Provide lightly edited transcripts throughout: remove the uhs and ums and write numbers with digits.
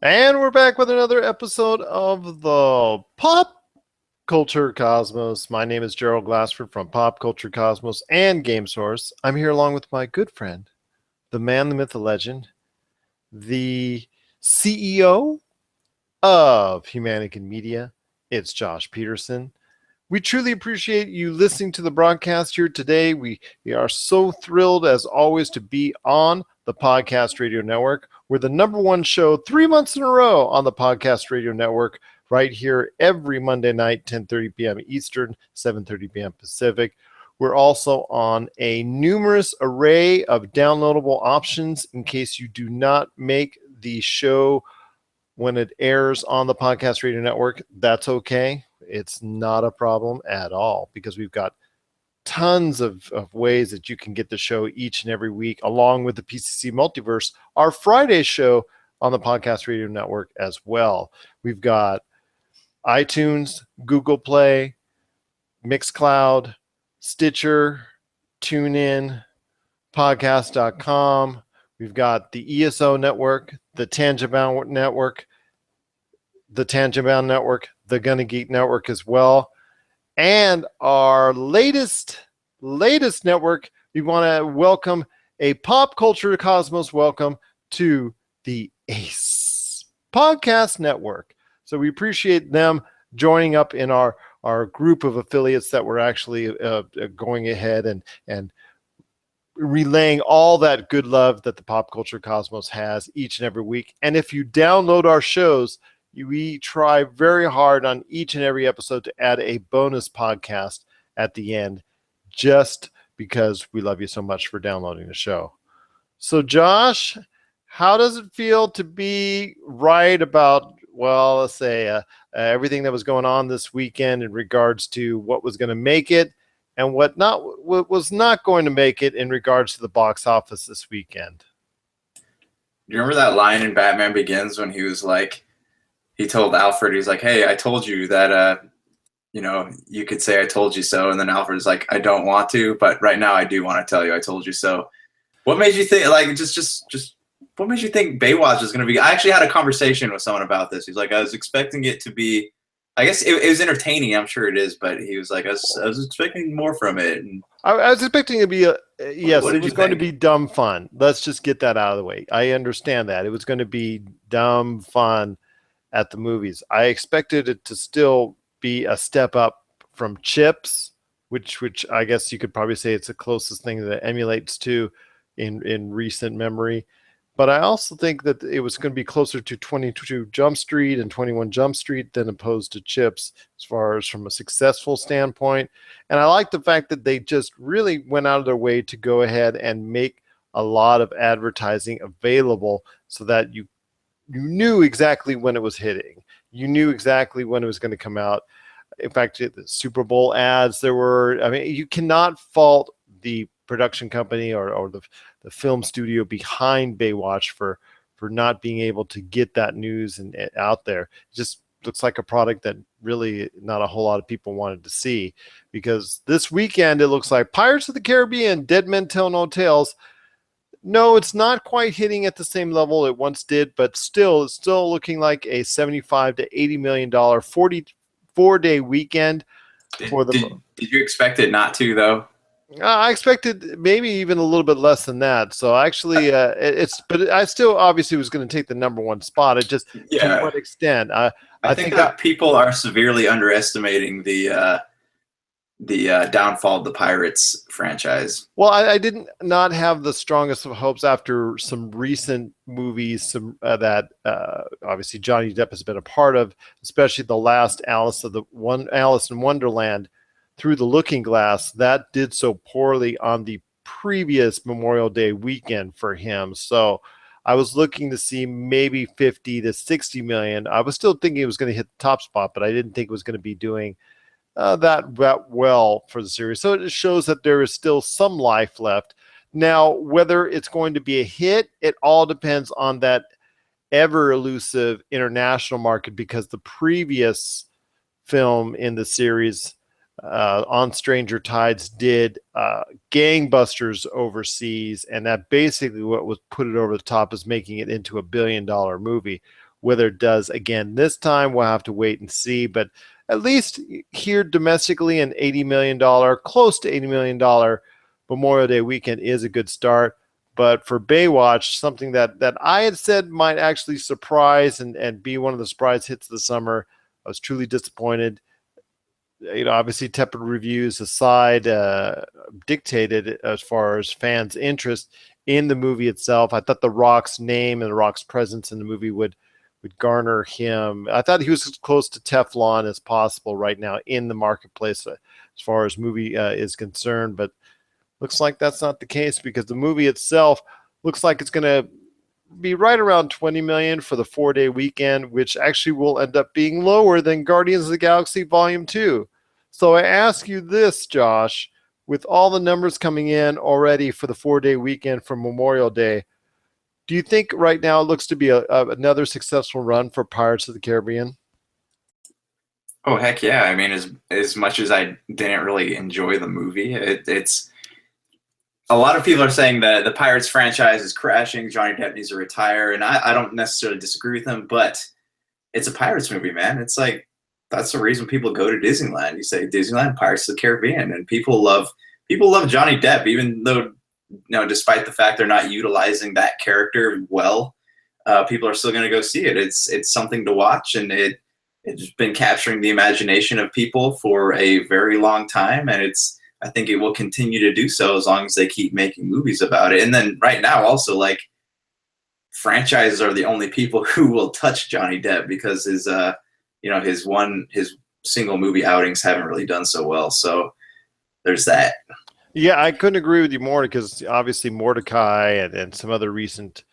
And we're back with another episode of the Pop Culture Cosmos. My name is Gerald Glassford from Pop Culture Cosmos and Game Source. I'm here along with my good friend, the man, the myth, the legend, the CEO of Humanican Media. It's Josh Peterson. We truly appreciate you listening to the broadcast here today. We are so thrilled, as always, to be on the Podcast Radio Network. We're the number one show 3 months in a row on the Podcast Radio Network, right here every Monday night, 10:30 p.m. Eastern, 7:30 p.m. Pacific. We're also on a numerous array of downloadable options in case you do not make the show when it airs on the Podcast Radio Network. That's okay. It's not a problem at all because we've got tons of ways that you can get the show each and every week, along with the PCC Multiverse, our Friday show on the Podcast Radio Network as well. We've got iTunes, Google Play, Mixcloud, Stitcher, TuneIn, podcast.com. We've got the ESO network, the Tangibound network, the Gonna Geek network as well. And our latest network, we want to welcome a Pop Culture Cosmos welcome to the ACE Podcast Network. So we appreciate them joining up in our group of affiliates that we're actually going ahead and relaying all that good love that the Pop Culture Cosmos has each and every week. And if you download our shows, we try very hard on each and every episode to add a bonus podcast at the end, just because we love you so much for downloading the show. So, Josh, how does it feel to be right about, well, let's say everything that was going on this weekend in regards to what was going to make it and what was not going to make it in regards to the box office this weekend? You remember that line in Batman Begins when he was like, he told Alfred, he's like, hey, I told you that, you could say I told you so. And then Alfred's like, I don't want to, but right now I do want to tell you I told you so. What made you think, like, just what made you think Baywatch is going to be? I actually had a conversation with someone about this. He's like, I was expecting it to be, I guess it was entertaining. I'm sure it is, but he was like, I was expecting more from it. And I was expecting it to be yes, it was going to be dumb fun. Let's just get that out of the way. I understand that. It was going to be dumb fun at the movies. I expected it to still be a step up from Chips, which I guess you could probably say it's the closest thing that it emulates to in recent memory. But I also think that it was going to be closer to 22 Jump Street and 21 Jump Street than opposed to Chips as far as from a successful standpoint. And I like the fact that they just really went out of their way to go ahead and make a lot of advertising available so that you knew exactly when it was hitting. You knew exactly when it was going to come out. In fact, the Super Bowl ads, you cannot fault the production company or the film studio behind Baywatch for not being able to get that news and out there. It just looks like a product that really not a whole lot of people wanted to see, because this weekend it looks like Pirates of the Caribbean, Dead Men Tell No Tales. No, it's not quite hitting at the same level it once did, but it's still looking like a $75 to $80 million 44-day weekend for the. Did you expect it not to, though? I expected maybe even a little bit less than that. So actually, but I still obviously was going to take the number one spot. It just to what extent? I think that people are severely underestimating the downfall of the Pirates franchise. Well, I did not have the strongest of hopes after some recent movies, that obviously Johnny Depp has been a part of, especially the last Alice in Wonderland, Through the Looking Glass. That did so poorly on the previous Memorial Day weekend for him. So I was looking to see maybe 50 to 60 million. I was still thinking it was going to hit the top spot, but I didn't think it was going to be doing that well for the series. So it shows that there is still some life left. Now, whether it's going to be a hit, it all depends on that ever elusive international market, because the previous film in the series, On Stranger Tides, did gangbusters overseas, and that basically what was put it over the top is making it into $1 billion movie. Whether it does again this time, we'll have to wait and see. But at least here domestically, an $80 million, close to $80 million Memorial Day weekend is a good start. But for Baywatch, something that I had said might actually surprise and be one of the surprise hits of the summer, I was truly disappointed. Obviously tepid reviews aside, dictated as far as fans' interest in the movie itself. I thought The Rock's name and The Rock's presence in the movie would garner him. I thought he was as close to Teflon as possible right now in the marketplace as far as movie is concerned, but looks like that's not the case because the movie itself looks like it's going to be right around 20 million for the 4-day weekend, which actually will end up being lower than Guardians of the Galaxy Volume 2. So I ask you this, Josh, with all the numbers coming in already for the 4-day weekend from Memorial Day, do you think right now it looks to be another successful run for Pirates of the Caribbean? Oh heck yeah! I mean, as much as I didn't really enjoy the movie, it's a lot of people are saying that the Pirates franchise is crashing. Johnny Depp needs to retire, and I don't necessarily disagree with them, but it's a Pirates movie, man. It's like that's the reason people go to Disneyland. You say Disneyland, Pirates of the Caribbean, and people love Johnny Depp, even though despite the fact they're not utilizing that character well, people are still going to go see it. It's something to watch, and it's been capturing the imagination of people for a very long time, and I think it will continue to do so as long as they keep making movies about it. And then right now, also, like, franchises are the only people who will touch Johnny Depp because his single movie outings haven't really done so well. So there's that. Yeah, I couldn't agree with you more because obviously Mordecai and some other recent,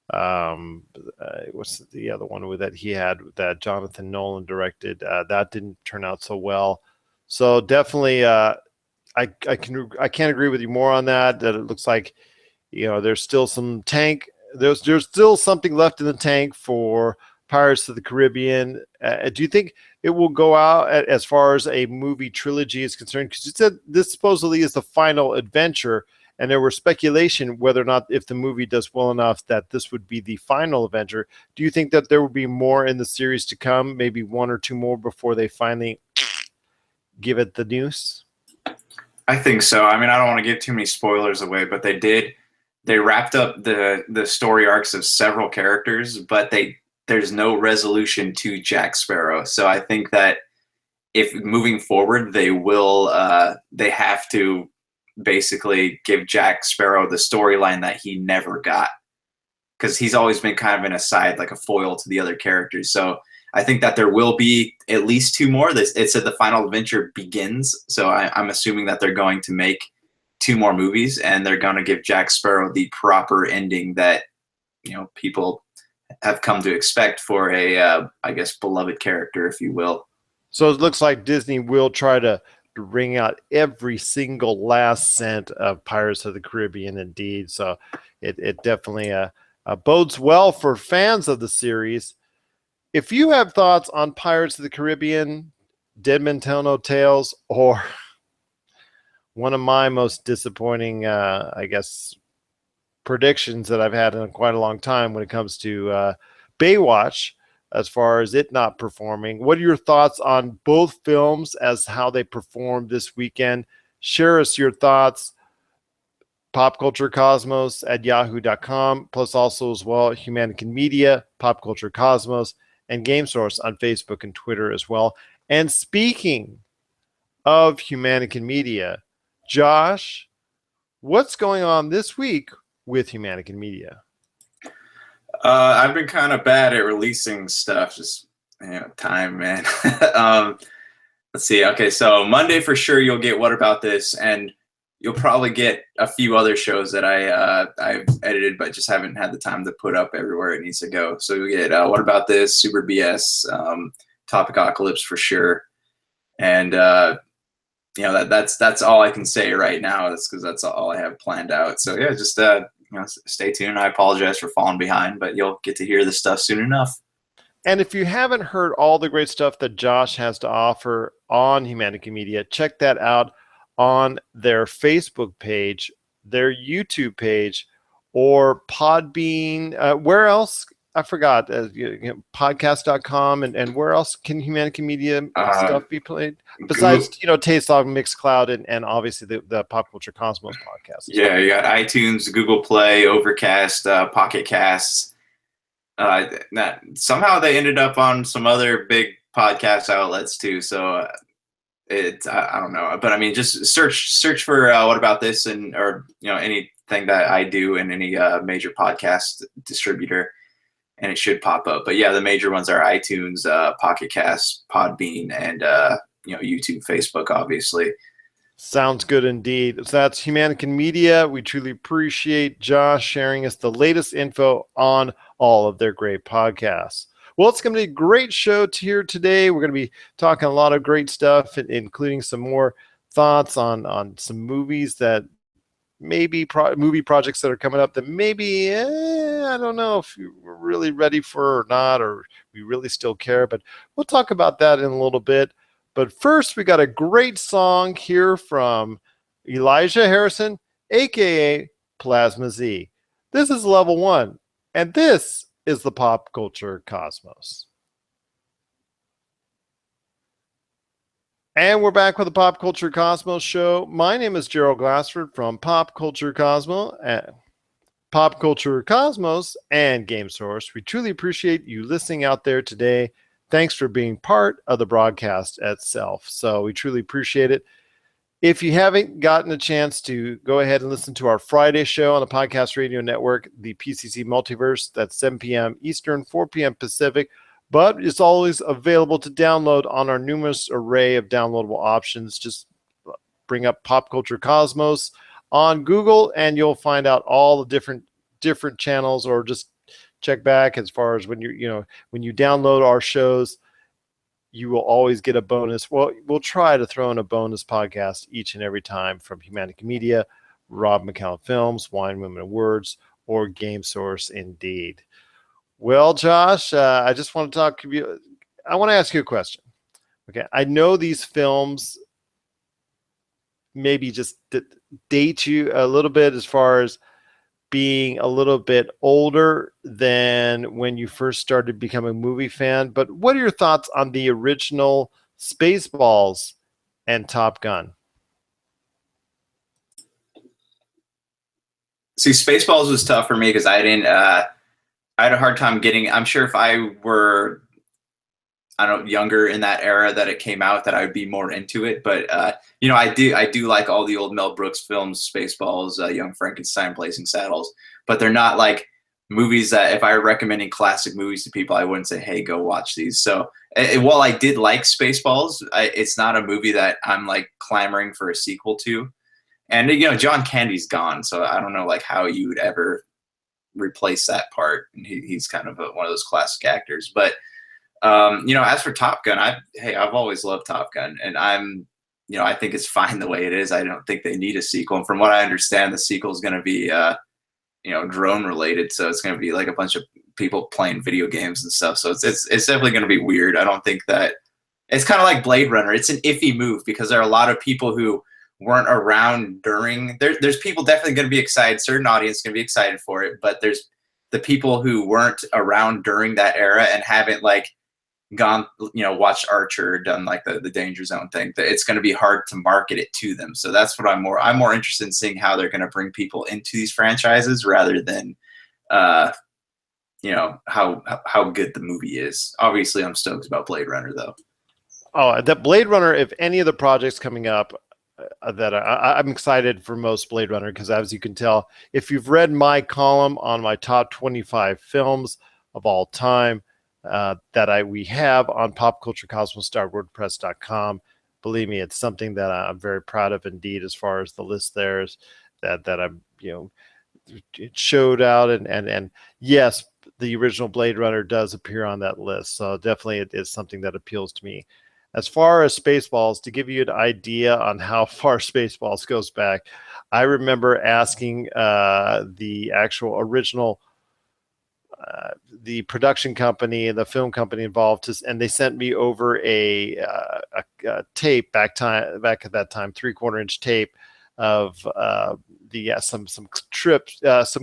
what's the other one that he had that Jonathan Nolan directed, that didn't turn out so well. So definitely, I can't agree with you more on that. That it looks like, there's still some tank. There's still something left in the tank for Pirates of the Caribbean. Do you think it will go out as far as a movie trilogy is concerned? Because you said this supposedly is the final adventure, and there were speculation whether or not if the movie does well enough that this would be the final adventure. Do you think that there will be more in the series to come, maybe one or two more before they finally give it the news? I think so. I mean, I don't want to give too many spoilers away, but they wrapped up the story arcs of several characters, but there's no resolution to Jack Sparrow. So I think that if moving forward, they have to basically give Jack Sparrow the storyline that he never got, because he's always been kind of an aside, like a foil to the other characters. So I think that there will be at least two more. It said the final adventure begins, so I'm assuming that they're going to make two more movies, and they're going to give Jack Sparrow the proper ending that people have come to expect for a, I guess, beloved character, if you will. So it looks like Disney will try to wring out every single last cent of Pirates of the Caribbean, indeed. So it definitely bodes well for fans of the series. If you have thoughts on Pirates of the Caribbean, Dead Men Tell No Tales, or one of my most disappointing, I guess, predictions that I've had in quite a long time when it comes to Baywatch, as far as it not performing, what are your thoughts on both films as how they performed this weekend? Share us your thoughts. popculturecosmos@yahoo.com, plus also as well Humanican Media, Pop Culture Cosmos, and Game Source on Facebook and Twitter as well. And speaking of Humanican Media, Josh, what's going on this week with Humanican Media? I've been kind of bad at releasing stuff, just time, man. Let's see. Okay, so Monday for sure you'll get What About This, and you'll probably get a few other shows that I've edited but just haven't had the time to put up everywhere it needs to go. So you'll get What About This, Super BS, Topicocalypse for sure, and that's all I can say right now. That's because that's all I have planned out. So yeah, just stay tuned. I apologize for falling behind, but you'll get to hear this stuff soon enough. And if you haven't heard all the great stuff that Josh has to offer on Humanican Media, check that out on their Facebook page, their YouTube page, or Podbean. Where else, I forgot, podcast.com, and where else can Humanity Media stuff be played? Besides, Taste Dog, Mixcloud, and obviously the Pop Culture Cosmos podcast. Yeah, you got iTunes, Google Play, Overcast, Pocket Casts. Somehow they ended up on some other big podcast outlets too. So I don't know, but I mean, just search for What About This, or anything that I do in any major podcast distributor, and it should pop up. But yeah, the major ones are iTunes, Pocket Cast, Podbean, and YouTube, Facebook, obviously. Sounds good indeed. So that's Humanican Media. We truly appreciate Josh sharing us the latest info on all of their great podcasts. Well, it's going to be a great show here today. We're going to be talking a lot of great stuff, including some more thoughts on some movies that maybe movie projects that are coming up that maybe I don't know if we're really ready for or not, or we really still care, but we'll talk about that in a little bit. But first, we got a great song here from Elijah Harrison, aka Plasma Z. This is Level 1, and this is the Pop Culture Cosmos. And we're back with the Pop Culture Cosmos show. My name is Gerald Glassford from Pop Culture Cosmos and Game Source. We truly appreciate you listening out there today. Thanks for being part of the broadcast itself. So we truly appreciate it. If you haven't gotten a chance to go ahead and listen to our Friday show on the Podcast Radio Network, the PCC Multiverse, that's 7 p.m. Eastern, 4 p.m. Pacific. But it's always available to download on our numerous array of downloadable options. Just bring up Pop Culture Cosmos on Google, and you'll find out all the different channels, or just check back as far as when when you download our shows, you will always get a bonus. Well, we'll try to throw in a bonus podcast each and every time from Humanity Media, Rob McCallum Films, Wine, Women, and Words, or Game Source indeed. Well, Josh, I just want to talk to you. I want to ask you a question. Okay, I know these films maybe just date you a little bit as far as being a little bit older than when you first started becoming a movie fan. But what are your thoughts on the original Spaceballs and Top Gun? See, Spaceballs was tough for me because I didn't. I had a hard time getting. I'm sure if I were, younger in that era that it came out, that I would be more into it. But I do like all the old Mel Brooks films, Spaceballs, Young Frankenstein, Blazing Saddles. But they're not like movies that if I were recommending classic movies to people, I wouldn't say, hey, go watch these. So while I did like Spaceballs, it's not a movie that I'm like clamoring for a sequel to. And John Candy's gone, so I don't know like how you would ever replace that part. And he's kind of one of those classic actors. But as for Top Gun, I've always loved Top Gun, and I think it's fine the way it is. I don't think they need a sequel. And from what I understand, the sequel is going to be drone related, so it's going to be like a bunch of people playing video games and stuff. So it's definitely going to be weird. I don't think that it's kind of like Blade Runner. It's an iffy move because there are a lot of people who weren't around during. There's people definitely going to be excited. Certain audience going to be excited for it, but there's the people who weren't around during that era and haven't like gone, watched Archer or done like the Danger Zone thing. That it's going to be hard to market it to them. So that's what I'm more interested in seeing how they're going to bring people into these franchises rather than, how good the movie is. Obviously, I'm stoked about Blade Runner though. Oh, that Blade Runner! If any of the projects coming up. That I'm excited for most Blade Runner because, as you can tell, if you've read my column on my top 25 films of all time that we have on popculturecosmos.wordpress.com, believe me, it's something that I'm very proud of indeed. As far as the list there is that I'm it showed out and yes, the original Blade Runner does appear on that list, so definitely it is something that appeals to me. As far as Spaceballs, to give you an idea on how far Spaceballs goes back, I remember asking the actual original, the production company and the film company involved, and they sent me over a tape back at that time, 3/4-inch tape of some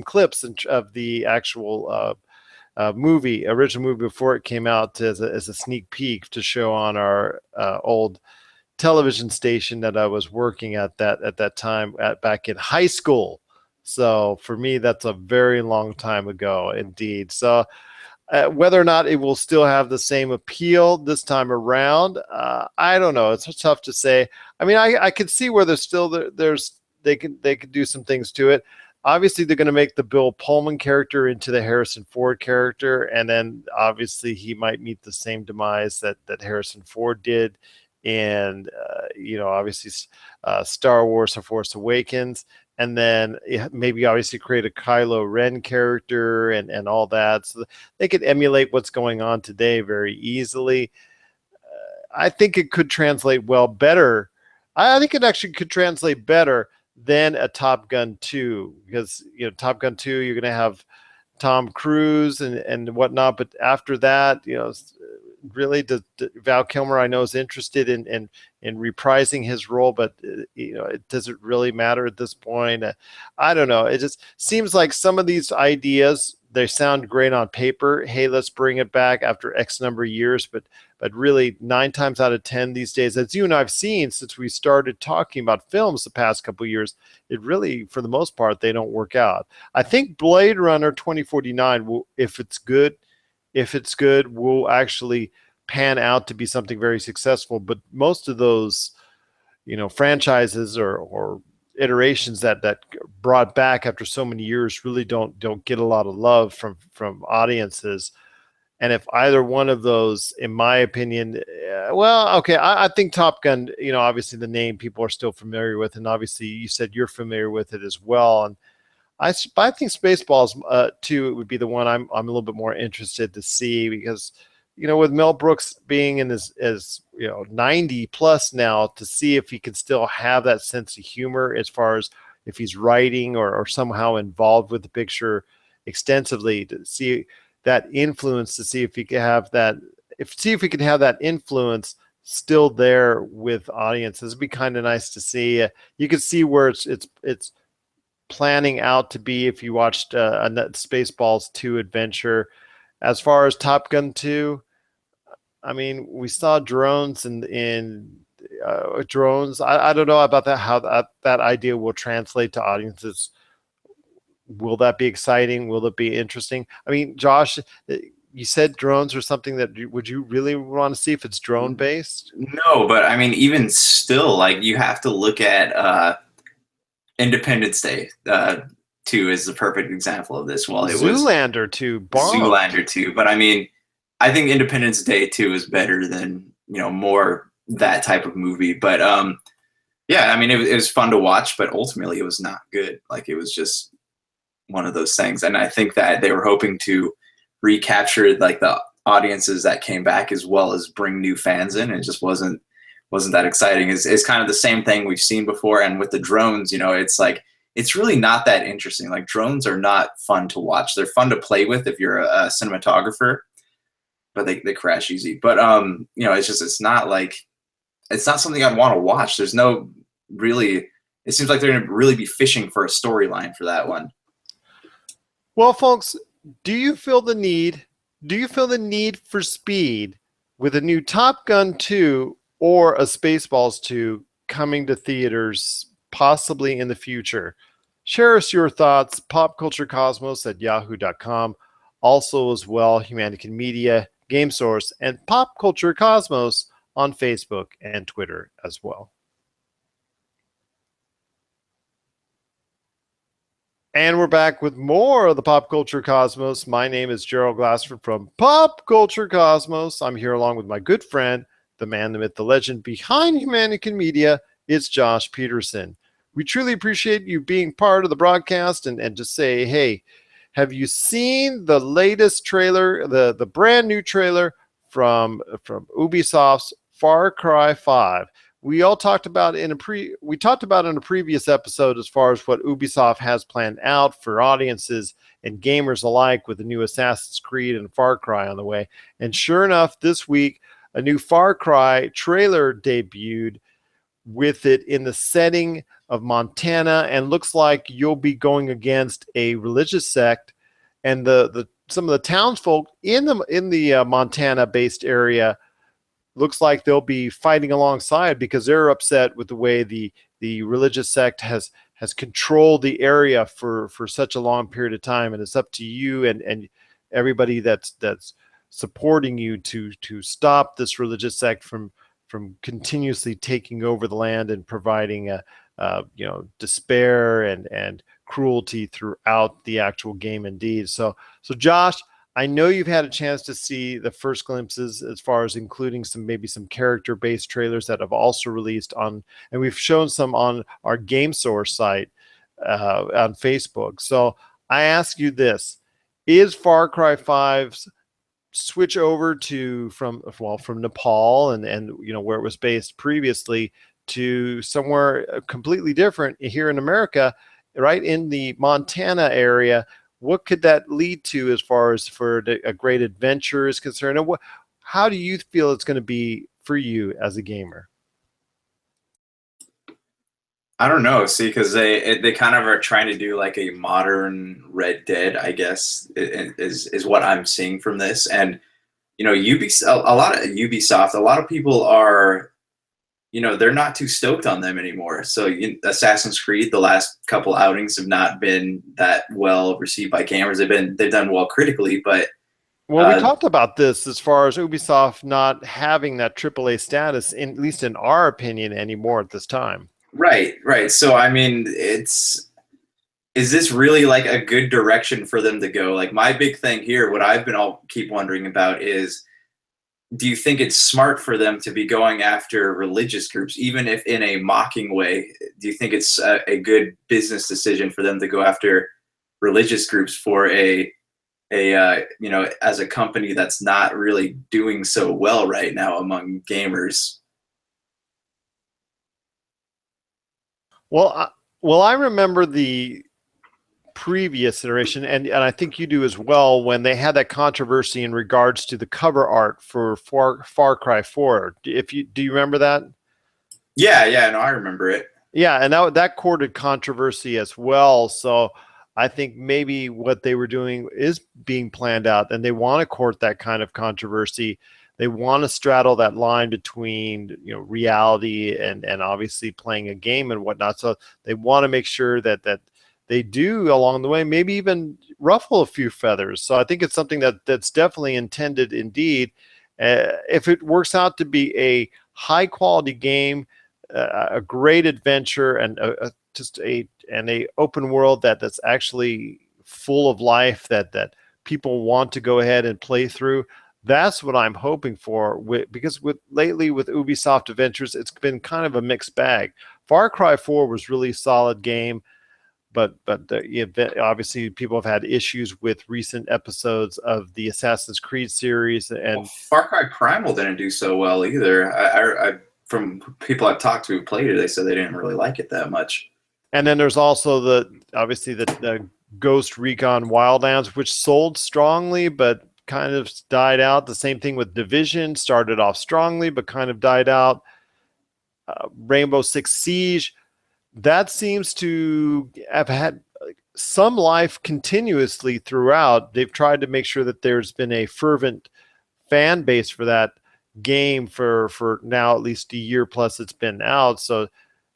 clips of the actual original movie before it came out as a sneak peek to show on our old television station that I was working at that time back in high school. So for me, that's a very long time ago indeed. So whether or not it will still have the same appeal this time around, I don't know. It's tough to say. I mean, I could see where they could do some things to it. Obviously, they're going to make the Bill Pullman character into the Harrison Ford character, and then obviously he might meet the same demise that Harrison Ford did in, obviously Star Wars: The Force Awakens, and then maybe obviously create a Kylo Ren character and all that, so they could emulate what's going on today very easily. I think it could translate better. I think it actually could translate better than a Top Gun 2, because Top Gun 2, you're going to have Tom Cruise and whatnot, but after that, really Val Kilmer, I know, is interested in reprising his role, but it doesn't really matter at this point. I don't know. It just seems like some of these ideas, they sound great on paper. Hey, let's bring it back after X number of years, but really 9 times out of 10 these days, as you and I've seen since we started talking about films the past couple of years, it really, for the most part, they don't work out. I think Blade Runner 2049 will, if it's good, will actually pan out to be something very successful. But most of those, franchises or iterations that brought back after so many years really don't get a lot of love from audiences. And if either one of those, in my opinion, I think Top Gun, obviously the name people are still familiar with, and obviously you said you're familiar with it as well. And I think Spaceballs 2 would be the one I'm a little bit more interested to see, because with Mel Brooks being in as 90 plus now, to see if he can still have that sense of humor as far as if he's writing or somehow involved with the picture extensively, to see that influence, to see if he can have that influence still there with audiences. It'd be kind of nice to see. You can see where it's planning out to be if you watched a Spaceballs 2 adventure. As far as Top Gun 2, I mean, we saw drones in drones. I don't know about that, how that idea will translate to audiences. Will that be exciting? Will it be interesting? I mean, Josh, you said drones or something would you really want to see if it's drone based? No, but I mean, even still, like, you have to look at Independence Day 2 is the perfect example of this. Well, it Zoolander 2, bombed. Zoolander 2, but I mean, I think Independence Day 2 is better than, more that type of movie. But yeah, I mean, it was fun to watch, but ultimately it was not good. Like, it was just one of those things. And I think that they were hoping to recapture like the audiences that came back, as well as bring new fans in. It just wasn't that exciting. It's kind of the same thing we've seen before. And with the drones, it's like, it's really not that interesting. Like, drones are not fun to watch. They're fun to play with if you're a cinematographer, but they crash easy. But it's not something I'd want to watch. There's no really, it seems like they're going to really be fishing for a storyline for that one. Well, folks, do you feel the need for speed with a new Top Gun 2 or a Spaceballs 2 coming to theaters possibly in the future? Share us your thoughts, popculturecosmos@yahoo.com. Also as well, Humanican Media, Game Source, and Pop Culture Cosmos on Facebook and Twitter as well. And we're back with more of the Pop Culture Cosmos. My name is Gerald Glassford from Pop Culture Cosmos. I'm here along with my good friend, the man, the myth, the legend behind Humanican Media. It's Josh Peterson. We truly appreciate you being part of the broadcast, and just say, hey, have you seen the latest trailer, the brand new trailer from Ubisoft's Far Cry 5? We talked about in a previous episode as far as what Ubisoft has planned out for audiences and gamers alike with the new Assassin's Creed and Far Cry on the way. And sure enough, this week, a new Far Cry trailer debuted, with it in the setting of Montana, and looks like you'll be going against a religious sect. And the some of the townsfolk in the Montana-based area looks like they'll be fighting alongside because they're upset with the way the religious sect has controlled the area for such a long period of time, and it's up to you and everybody that's supporting you to stop this religious sect from continuously taking over the land and providing despair and cruelty throughout the actual game indeed. So Josh, I know you've had a chance to see the first glimpses as far as including maybe some character-based trailers that have also released on, and we've shown some on our Game Source site on Facebook. So I ask you this: is Far Cry 5's switch over from Nepal and where it was based previously to somewhere completely different here in America, right in the Montana area? What could that lead to as far as for a great adventure is concerned? And how do you feel it's going to be for you as a gamer? I don't know. See, because they kind of are trying to do like a modern Red Dead, I guess, is what I'm seeing from this. And Ubisoft, a lot of Ubisoft, a lot of people are, they're not too stoked on them anymore. So Assassin's Creed, the last couple outings have not been that well received by gamers. They've done well critically, but we talked about this as far as Ubisoft not having that AAA status, at least in our opinion, anymore at this time. Right. So I mean, is this really like a good direction for them to go? Like my big thing here, what I'll keep wondering about is, do you think it's smart for them to be going after religious groups, even if in a mocking way? Do you think it's a good business decision for them to go after religious groups for as a company that's not really doing so well right now among gamers? Well, I remember the previous iteration, and I think you do as well, when they had that controversy in regards to the cover art for Far Cry 4. Do you remember that? Yeah, no, I remember it. Yeah, and that courted controversy as well. So I think maybe what they were doing is being planned out, and they want to court that kind of controversy. They want to straddle that line between reality and obviously playing a game and whatnot. So they want to make sure that they do along the way, maybe even ruffle a few feathers. So I think it's something that's definitely intended indeed. If it works out to be a high quality game, a great adventure, and an open world that's actually full of life that people want to go ahead and play through, that's what I'm hoping for. Because lately with Ubisoft Adventures, it's been kind of a mixed bag. Far Cry 4 was really solid game. But obviously people have had issues with recent episodes of the Assassin's Creed series, and Far Cry Primal didn't do so well either. I from people I've talked to who played it, they said they didn't really like it that much. And then there's also the Ghost Recon Wildlands, which sold strongly but kind of died out. The same thing with Division, started off strongly but kind of died out. Rainbow Six Siege, that seems to have had some life continuously throughout. They've tried to make sure that there's been a fervent fan base for that game for now at least a year plus it's been out. So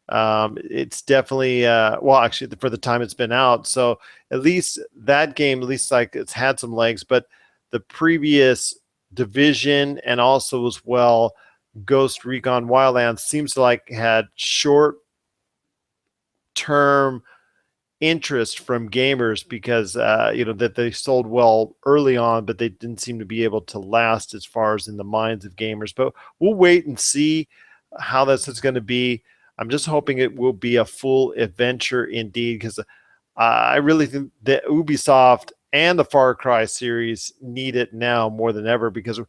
it's definitely actually for the time it's been out. So at least that game, at least like it's had some legs. But the previous Division and also as well Ghost Recon Wildlands seems to like had short term interest from gamers because that they sold well early on, but they didn't seem to be able to last as far as in the minds of gamers. But we'll wait and see how this is going to be. I'm just hoping it will be a full adventure indeed, because I really think that Ubisoft and the Far Cry series need it now more than ever, because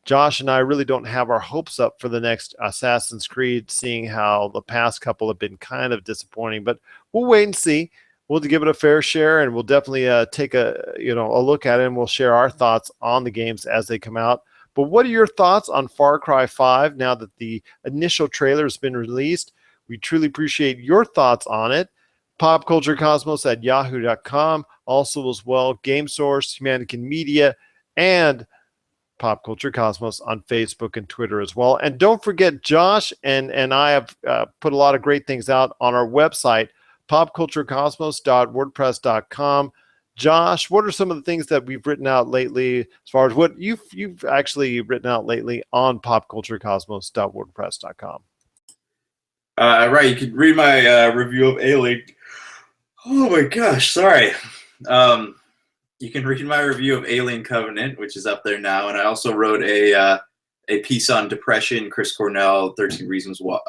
Josh and I really don't have our hopes up for the next Assassin's Creed, seeing how the past couple have been kind of disappointing. But we'll wait and see. We'll give it a fair share, and we'll definitely take a look at it, and we'll share our thoughts on the games as they come out. But what are your thoughts on Far Cry 5 now that the initial trailer has been released? We truly appreciate your thoughts on it. popculturecosmos@yahoo.com. Also as well, Game Source, Humanican Media, and Pop Culture Cosmos on Facebook and Twitter as well. And don't forget, Josh and I have put a lot of great things out on our website, popculturecosmos.wordpress.com. Josh, what are some of the things that we've written out lately, as far as what you've actually written out lately on popculturecosmos.wordpress.com? Right, you could read my review of Alien. Oh my gosh, sorry. You can read my review of Alien Covenant, which is up there now, and I also wrote a piece on depression. Chris Cornell, 13 Reasons Why.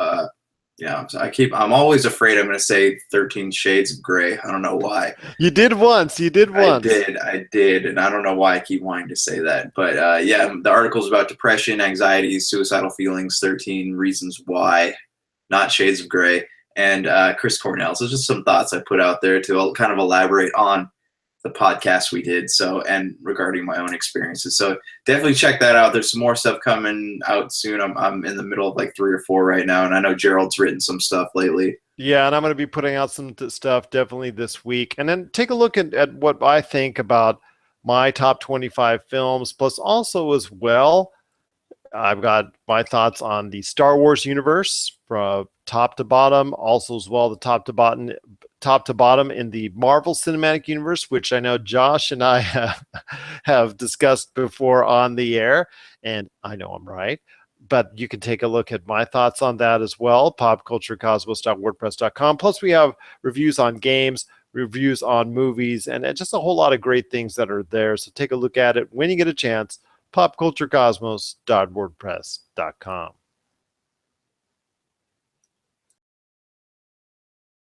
I'm always afraid I'm going to say 13 Shades of Grey. I don't know why. You did once. I did, and I don't know why I keep wanting to say that. But the article's about depression, anxiety, suicidal feelings, 13 Reasons Why, not Shades of Grey, and Chris Cornell. So just some thoughts I put out there to kind of elaborate on the podcast we did, and regarding my own experiences. So definitely check that out. There's some more stuff coming out soon. I'm in the middle of like 3 or 4 right now, and I know Gerald's written some stuff lately. Yeah, and I'm going to be putting out some stuff definitely this week. And then take a look at what I think about my top 25 films, plus also as well, I've got my thoughts on the Star Wars universe from top to bottom, also as well the top to bottom in the Marvel Cinematic Universe, which I know Josh and I have discussed before on the air, and I know I'm right. But you can take a look at my thoughts on that as well, popculturecosmos.wordpress.com. Plus, we have reviews on games, reviews on movies, and just a whole lot of great things that are there. So take a look at it when you get a chance, popculturecosmos.wordpress.com.